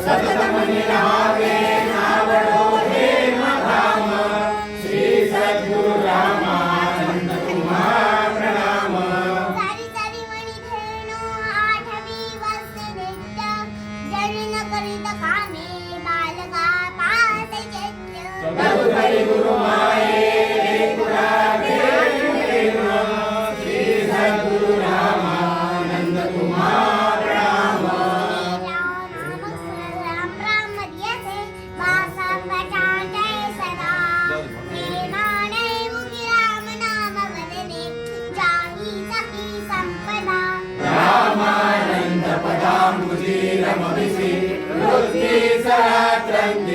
सततम निरावे नावडो हे मधाम श्री सद्गुरु रामानंद तुम्हा प्रणाम सारी सारी मणी धेनु आठवी वर्ष नित्य जनन करीत कामे बालका पास चैत्य तदुपरि गुरु माये एकदा धेनु धेनु श्री सद्गुरु रामानंद तुम्हा प्रणाम राम राम मध्यसे वासा पचाटे सदा प्रेमाने मुखी राम नाम वदने जाही सखी संपदा रामानंद पदांबुजी रमविसी वृत्ती सहस्रंज